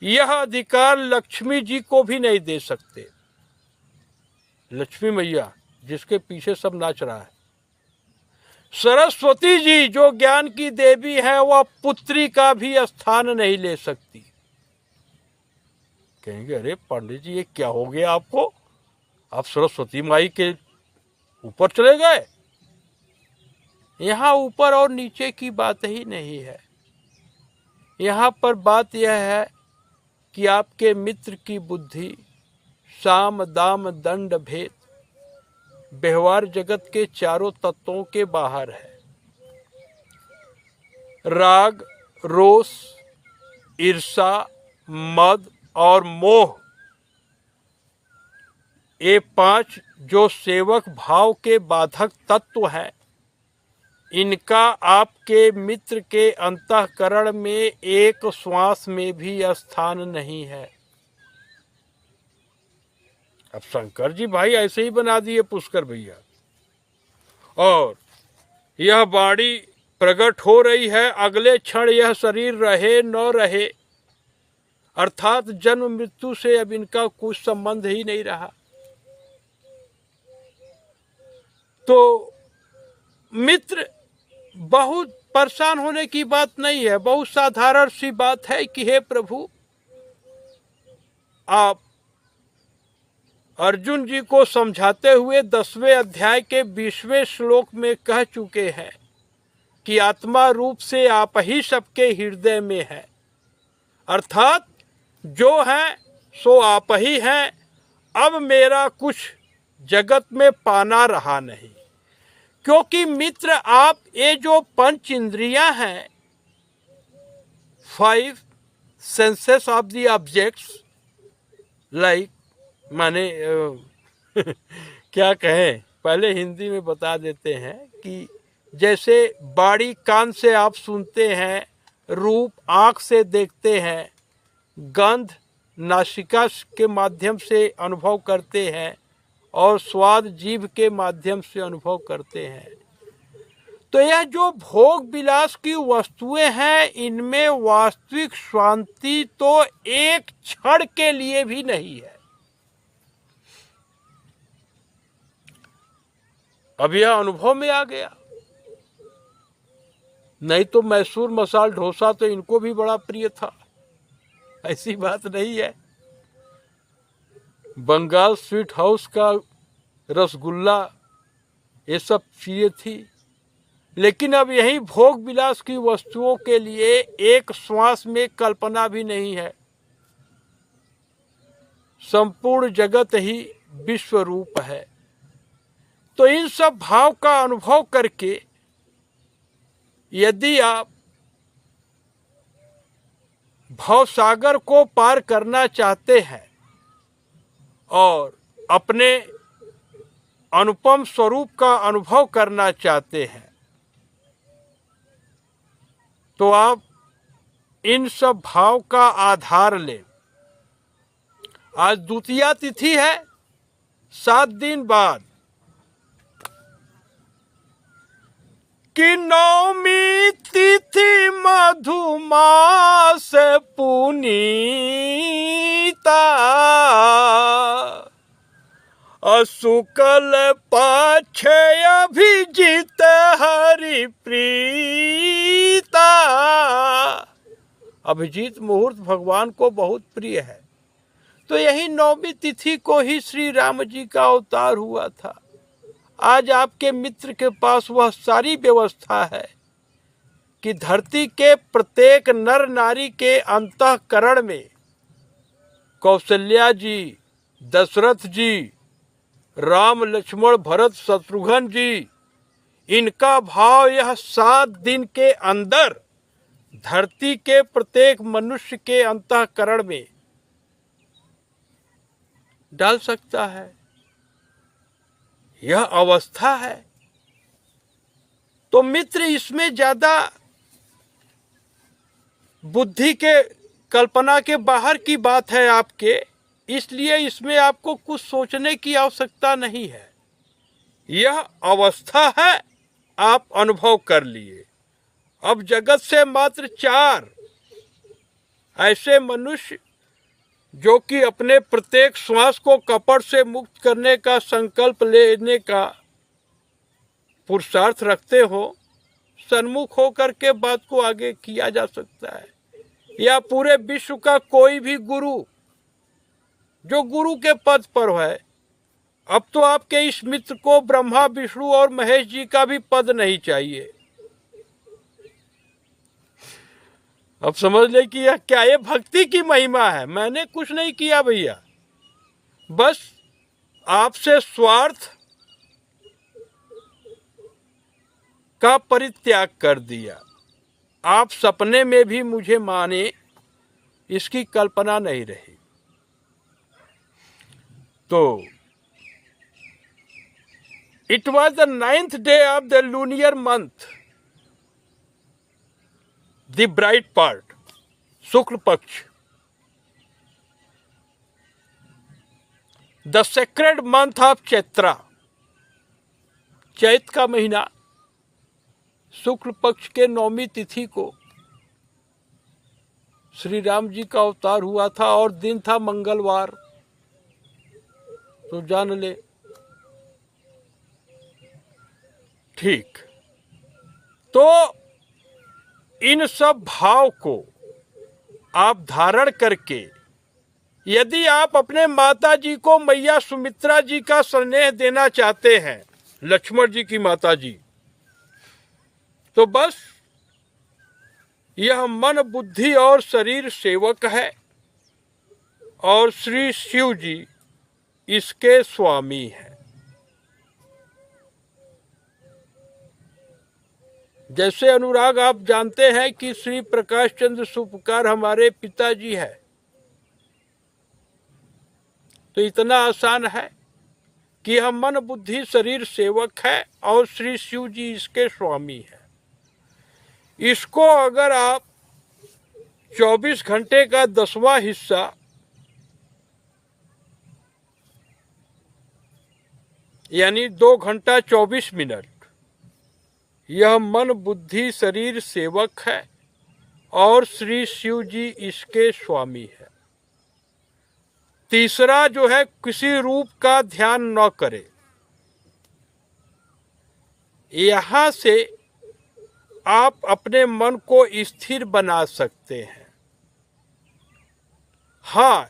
यह अधिकार लक्ष्मी जी को भी नहीं दे सकते। लक्ष्मी मैया जिसके पीछे सब नाच रहा है, सरस्वती जी जो ज्ञान की देवी है, वह पुत्री का भी स्थान नहीं ले सकती। कहेंगे, अरे पंडित जी ये क्या हो गया आपको, आप सरस्वती माई के ऊपर चले गए। यहाँ ऊपर और नीचे की बात ही नहीं है। यहाँ पर बात यह है कि आपके मित्र की बुद्धि साम दाम दंड भेद व्यवहार जगत के चारों तत्वों के बाहर है। राग, रोष, ईर्षा, मद और मोह, ये 5 जो सेवक भाव के बाधक तत्व हैं, इनका आपके मित्र के अंतःकरण में एक श्वास में भी स्थान नहीं है। अब शंकर जी भाई ऐसे ही बना दिए पुष्कर भैया। और यह वाणी प्रकट हो रही है, अगले क्षण यह शरीर रहे न रहे, अर्थात जन्म मृत्यु से अब इनका कुछ संबंध ही नहीं रहा। तो मित्र, बहुत परेशान होने की बात नहीं है, बहुत साधारण सी बात है कि हे प्रभु, आप अर्जुन जी को समझाते हुए 10वें अध्याय के 20वें श्लोक में कह चुके हैं कि आत्मा रूप से आप ही सबके हृदय में है। अर्थात जो है सो आप ही हैं। अब मेरा कुछ जगत में पाना रहा नहीं, क्योंकि मित्र आप ये जो 5 इंद्रियां हैं, 5 senses of the objects, like माने क्या कहें, पहले हिंदी में बता देते हैं कि जैसे बाड़ी कान से आप सुनते हैं, रूप आँख से देखते हैं, गंध नासिका के माध्यम से अनुभव करते हैं और स्वाद जीभ के माध्यम से अनुभव करते हैं। तो यह जो भोग विलास की वस्तुएं हैं, इनमें वास्तविक शांति तो एक क्षण के लिए भी नहीं है। अब यह अनुभव में आ गया, नहीं तो मैसूर मसाल डोसा तो इनको भी बड़ा प्रिय था, ऐसी बात नहीं है। बंगाल स्वीट हाउस का रसगुल्ला, ये सब चीजें थी। लेकिन अब यही भोग विलास की वस्तुओं के लिए एक श्वास में कल्पना भी नहीं है। संपूर्ण जगत ही विश्व रूप है। तो इन सब भाव का अनुभव करके यदि आप भवसागर को पार करना चाहते हैं और अपने अनुपम स्वरूप का अनुभव करना चाहते हैं, तो आप इन सब भाव का आधार लें। आज द्वितीया तिथि है, 7 दिन बाद कि नवमी तिथि मधुमास पुनीता, शुक्ल पक्ष अभिजित हरि प्रीता। अभिजीत मुहूर्त भगवान को बहुत प्रिय है। तो यही नवमी तिथि को ही श्री राम जी का अवतार हुआ था। आज आपके मित्र के पास वह सारी व्यवस्था है कि धरती के प्रत्येक नर नारी के अंतःकरण में कौशल्या जी, दशरथ जी, राम लक्ष्मण भरत शत्रुघ्न जी, इनका भाव यह 7 दिन के अंदर धरती के प्रत्येक मनुष्य के अंतःकरण में डाल सकता है। यह अवस्था है। तो मित्र, इसमें ज्यादा बुद्धि के कल्पना के बाहर की बात है आपके, इसलिए इसमें आपको कुछ सोचने की आवश्यकता नहीं है। यह अवस्था है, आप अनुभव कर लिए। अब जगत से मात्र 4 ऐसे मनुष्य जो कि अपने प्रत्येक श्वास को कपट से मुक्त करने का संकल्प लेने का पुरुषार्थ रखते हो, सन्मुख होकर के बात को आगे किया जा सकता है। या पूरे विश्व का कोई भी गुरु जो गुरु के पद पर है, अब तो आपके इस मित्र को ब्रह्मा विष्णु और महेश जी का भी पद नहीं चाहिए। अब समझ ले कि यह क्या, ये भक्ति की महिमा है। मैंने कुछ नहीं किया भैया, बस आपसे स्वार्थ का परित्याग कर दिया। आप सपने में भी मुझे माने, इसकी कल्पना नहीं रही। तो it was the 9th day of the lunar month, the bright part, शुक्ल पक्ष, the sacred month of Chaitra, चैत का महीना, शुक्ल पक्ष के 9वीं तिथि को श्री राम जी का अवतार हुआ था और दिन था मंगलवार। तो जान ले। ठीक, तो इन सब भाव को आप धारण करके यदि आप अपने माता जी को मैया सुमित्रा जी का स्नेह देना चाहते हैं, लक्ष्मण जी की माता जी, तो बस यह मन बुद्धि और शरीर सेवक है और श्री शिव जी इसके स्वामी हैं। जैसे अनुराग, आप जानते हैं कि श्री प्रकाश चंद्र सुपकार हमारे पिताजी है, तो इतना आसान है कि हम मन बुद्धि शरीर सेवक है और श्री शिव जी इसके स्वामी है। इसको अगर आप 24 घंटे का 10वां हिस्सा यानी 2 घंटा 24 मिनट। यह मन बुद्धि शरीर सेवक है और श्री शिव जी इसके स्वामी है। तीसरा जो है, किसी रूप का ध्यान न करे। यहां से आप अपने मन को स्थिर बना सकते हैं। हाँ,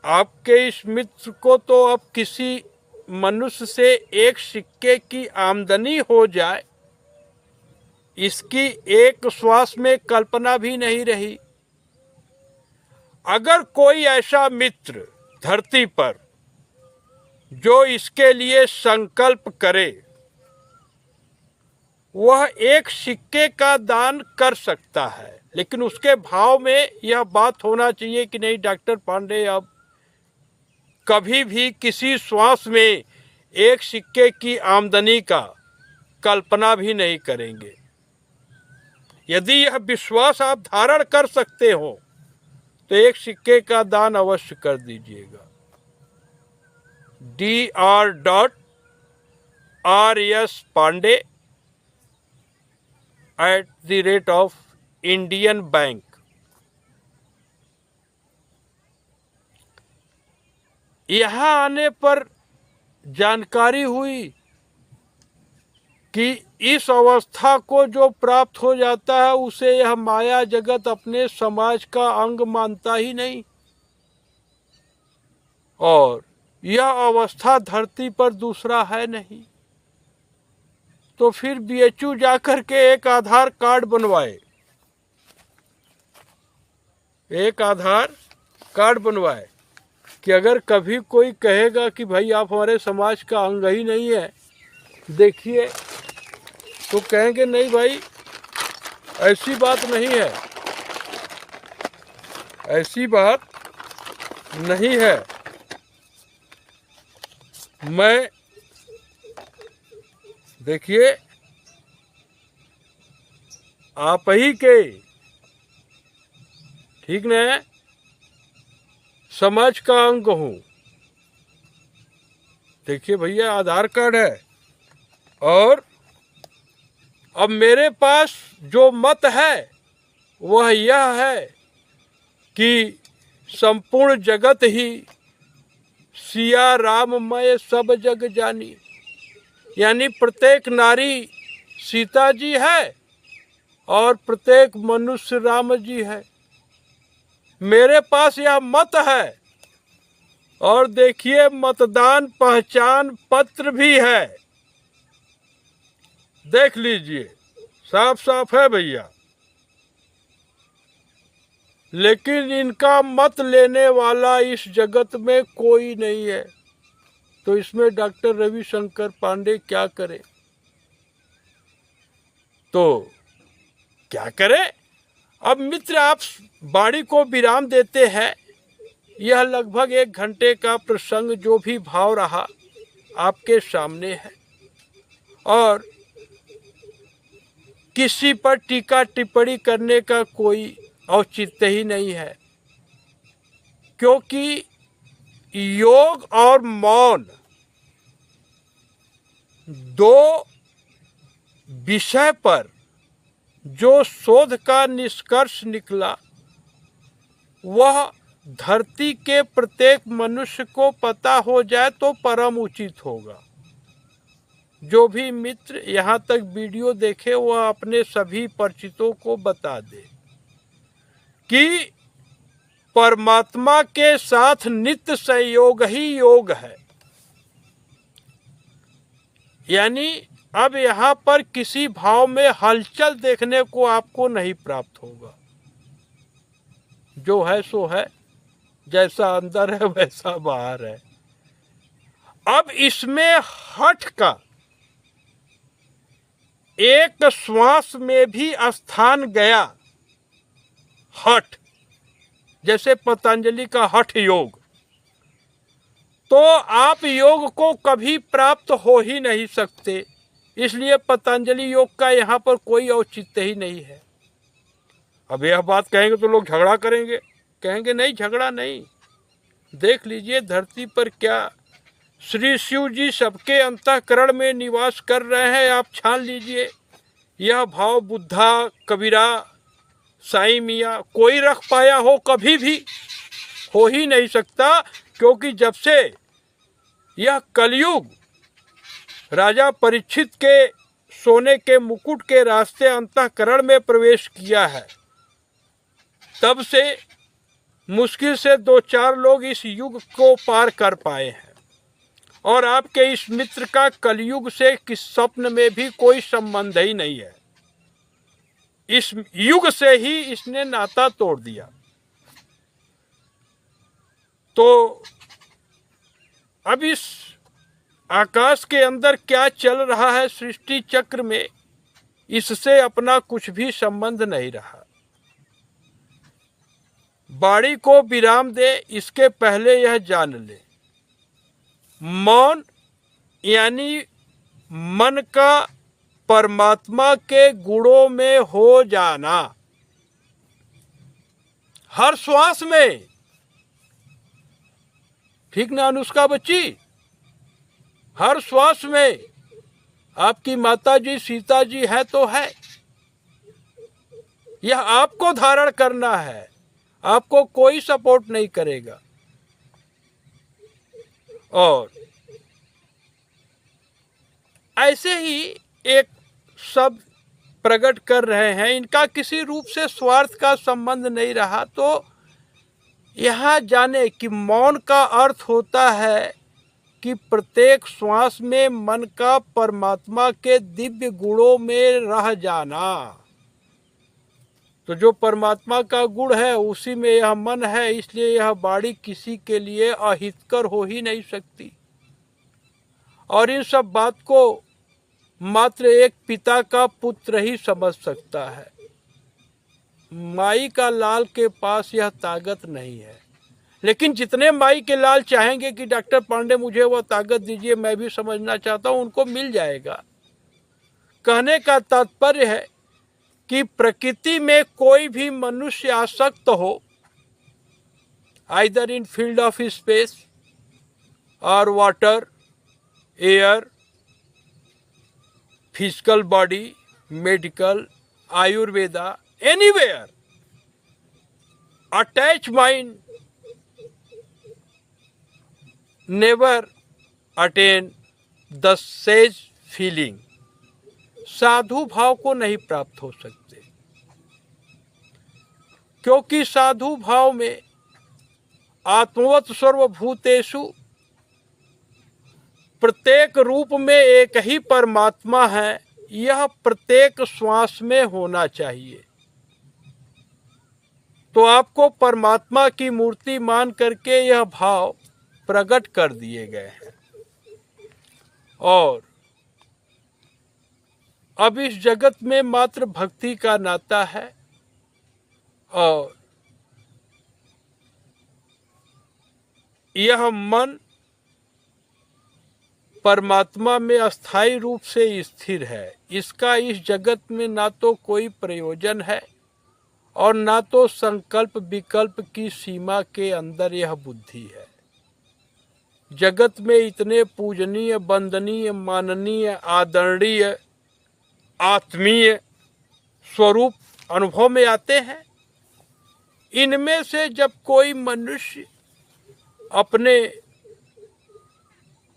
आपके इस मित्र को तो अब किसी मनुष्य से 1 सिक्के की आमदनी हो जाए, इसकी एक श्वास में कल्पना भी नहीं रही। अगर कोई ऐसा मित्र धरती पर जो इसके लिए संकल्प करे, वह 1 सिक्के का दान कर सकता है, लेकिन उसके भाव में यह बात होना चाहिए कि नहीं डॉक्टर पांडे अब कभी भी किसी श्वास में 1 सिक्के की आमदनी का कल्पना भी नहीं करेंगे। यदि यह विश्वास आप धारण कर सकते हो तो 1 सिक्के का दान अवश्य कर दीजिएगा। Dr.R.S. Pandey @Indian Bank। यहाँ आने पर जानकारी हुई कि इस अवस्था को जो प्राप्त हो जाता है उसे यह माया जगत अपने समाज का अंग मानता ही नहीं, और यह अवस्था धरती पर दूसरा है नहीं। तो फिर BHU जाकर के एक आधार कार्ड बनवाए, एक आधार कार्ड बनवाए कि अगर कभी कोई कहेगा कि भाई आप हमारे समाज का अंग ही नहीं है, देखिए, तो कहेंगे नहीं भाई, ऐसी बात नहीं है, ऐसी बात नहीं है। मैं, देखिए, आप ही के, ठीक न, समाज का अंग हूं। देखिए भैया, आधार कार्ड है, और अब मेरे पास जो मत है वह यह है कि संपूर्ण जगत ही सिया राममय सब जग जानी, यानी प्रत्येक नारी सीता जी है और प्रत्येक मनुष्य राम जी है। मेरे पास यह मत है, और देखिए मतदान पहचान पत्र भी है, देख लीजिए, साफ साफ है भैया। लेकिन इनका मत लेने वाला इस जगत में कोई नहीं है, तो इसमें डॉक्टर रविशंकर पांडे क्या करे? तो क्या करे? अब मित्र, आप वाणी को विराम देते हैं। यह लगभग 1 घंटे का प्रसंग जो भी भाव रहा आपके सामने है, और किसी पर टीका टिप्पणी करने का कोई औचित्य ही नहीं है, क्योंकि योग और मौन 2 विषय पर जो शोध का निष्कर्ष निकला, वह धरती के प्रत्येक मनुष्य को पता हो जाए तो परम उचित होगा। जो भी मित्र यहाँ तक वीडियो देखे वह अपने सभी परिचितों को बता दे कि परमात्मा के साथ नित्य संयोग ही योग है। यानी अब यहाँ पर किसी भाव में हलचल देखने को आपको नहीं प्राप्त होगा। जो है सो है, जैसा अंदर है वैसा बाहर है। अब इसमें हठ का एक श्वास में भी स्थान गया। हठ, जैसे पतंजलि का हठ योग, तो आप योग को कभी प्राप्त हो ही नहीं सकते। इसलिए पतंजलि योग का यहाँ पर कोई औचित्य ही नहीं है। अब यह बात कहेंगे तो लोग झगड़ा करेंगे, कहेंगे नहीं, झगड़ा नहीं। देख लीजिए धरती पर क्या श्री शिव जी सबके अंतःकरण में निवास कर रहे हैं। आप छान लीजिए, यह भाव बुद्धा, कबीरा, साईं मियाँ कोई रख पाया हो कभी भी? हो ही नहीं सकता, क्योंकि जब से यह कलयुग राजा परीक्षित के सोने के मुकुट के रास्ते अंतःकरण में प्रवेश किया है, तब से मुश्किल से 2-4 लोग इस युग को पार कर पाए हैं। और आपके इस मित्र का कलयुग से किस स्वप्न में भी कोई संबंध ही नहीं है। इस युग से ही इसने नाता तोड़ दिया। तो अब इस आकाश के अंदर क्या चल रहा है सृष्टि चक्र में, इससे अपना कुछ भी संबंध नहीं रहा। वाणी को विराम दे, इसके पहले यह जान ले, मौन यानी मन का परमात्मा के गुणों में हो जाना। हर श्वास में, ठीक ना अनुष्का बच्ची? हर श्वास में आपकी माता जी सीता जी है तो है। यह आपको धारण करना है, आपको कोई सपोर्ट नहीं करेगा। और ऐसे ही एक शब्द प्रकट कर रहे हैं, इनका किसी रूप से स्वार्थ का संबंध नहीं रहा। तो यहाँ जाने कि मौन का अर्थ होता है कि प्रत्येक श्वास में मन का परमात्मा के दिव्य गुणों में रह जाना। तो जो परमात्मा का गुण है उसी में यह मन है, इसलिए यह वाणी किसी के लिए अहितकर हो ही नहीं सकती। और इन सब बात को मात्र एक पिता का पुत्र ही समझ सकता है। माई का लाल के पास यह ताकत नहीं है। लेकिन जितने माई के लाल चाहेंगे कि डॉक्टर पांडे मुझे वह ताकत दीजिए, मैं भी समझना चाहता हूं, उनको मिल जाएगा। कहने का तात्पर्य है कि प्रकृति में कोई भी मनुष्य आसक्त हो, either in field of space और water, air, physical body, medical, Ayurveda, anywhere, attach mind never attain the sage feeling. साधु भाव को नहीं प्राप्त हो सकते, क्योंकि साधु भाव में आत्मवत सर्वभूतेषु प्रत्येक रूप में एक ही परमात्मा है, यह प्रत्येक श्वास में होना चाहिए। तो आपको परमात्मा की मूर्ति मान करके यह भाव प्रकट कर दिए गए हैं। और अब इस जगत में मात्र भक्ति का नाता है। और यह मन परमात्मा में अस्थायी रूप से स्थिर है। इसका इस जगत में ना तो कोई प्रयोजन है और ना तो संकल्प विकल्प की सीमा के अंदर यह बुद्धि है। जगत में इतने पूजनीय, वंदनीय, माननीय, आदरणीय, आत्मीय स्वरूप अनुभव में आते हैं। इनमें से जब कोई मनुष्य अपने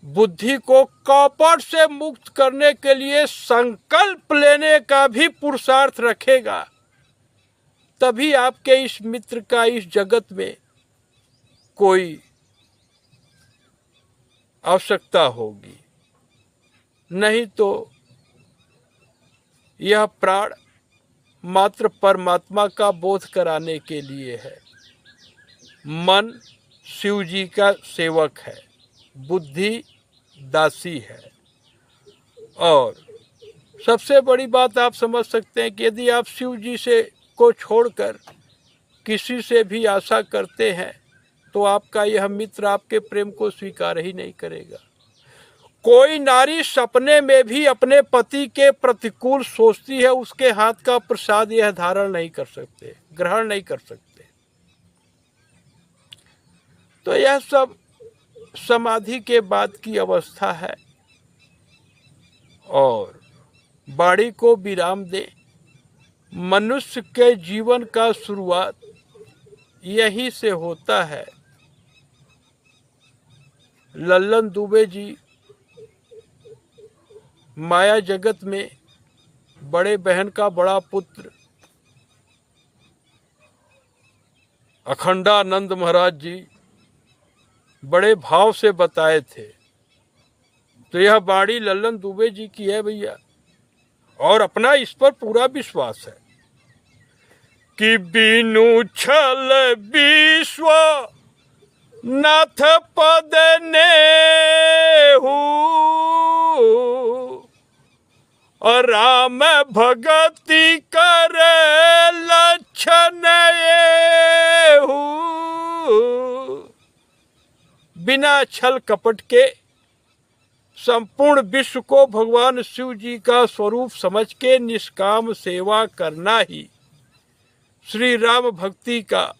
बुद्धि को कपट से मुक्त करने के लिए संकल्प लेने का भी पुरुषार्थ रखेगा, तभी आपके इस मित्र का इस जगत में कोई आवश्यकता होगी। नहीं तो यह प्राण मात्र परमात्मा का बोध कराने के लिए है। मन शिव जी का सेवक है, बुद्धि दासी है। और सबसे बड़ी बात आप समझ सकते हैं कि यदि आप शिव जी से को छोड़कर किसी से भी आशा करते हैं तो आपका यह मित्र आपके प्रेम को स्वीकार ही नहीं करेगा। कोई नारी सपने में भी अपने पति के प्रतिकूल सोचती है, उसके हाथ का प्रसाद यह धारण नहीं कर सकते, ग्रहण नहीं कर सकते। तो यह सब समाधि के बाद की अवस्था है और वाणी को विराम दे। मनुष्य के जीवन का शुरुआत यहीं से होता है। लल्लन दुबे जी माया जगत में बड़े बहन का बड़ा पुत्र अखंडानंद महाराज जी बड़े भाव से बताए थे। तो यह बाड़ी लल्लन दुबे जी की है भैया, और अपना इस पर पूरा विश्वास है कि बिनु छल विश्व नाथ पद नेहु और राम भगति करे लक्षण एहु। बिना छल कपट के संपूर्ण विश्व को भगवान शिव जी का स्वरूप समझ के निष्काम सेवा करना ही श्री राम भक्ति का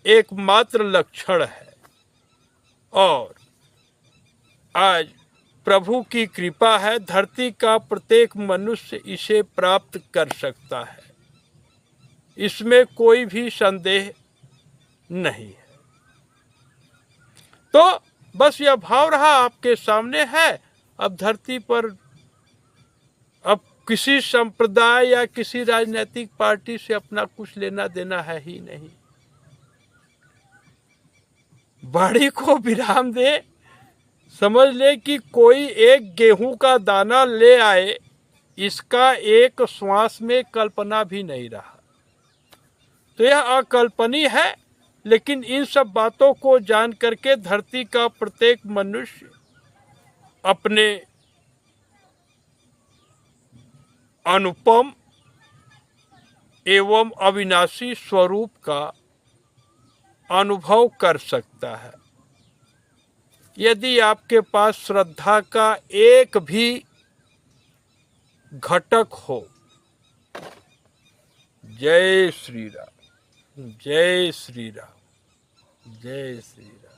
एकमात्र लक्षण है। और आज प्रभु की कृपा है, धरती का प्रत्येक मनुष्य इसे प्राप्त कर सकता है, इसमें कोई भी संदेह नहीं है। तो बस यह भाव रहा आपके सामने है। अब धरती पर अब किसी संप्रदाय या किसी राजनीतिक पार्टी से अपना कुछ लेना देना है ही नहीं। वाणी को विराम दे, समझ ले कि कोई एक गेहूं का दाना ले आए, इसका एक श्वास में कल्पना भी नहीं रहा। तो यह अकल्पनीय है, लेकिन इन सब बातों को जान करके धरती का प्रत्येक मनुष्य अपने अनुपम एवं अविनाशी स्वरूप का अनुभव कर सकता है, यदि आपके पास श्रद्धा का एक भी घटक हो। जय श्री राम, जय श्री राम, जय श्री राम।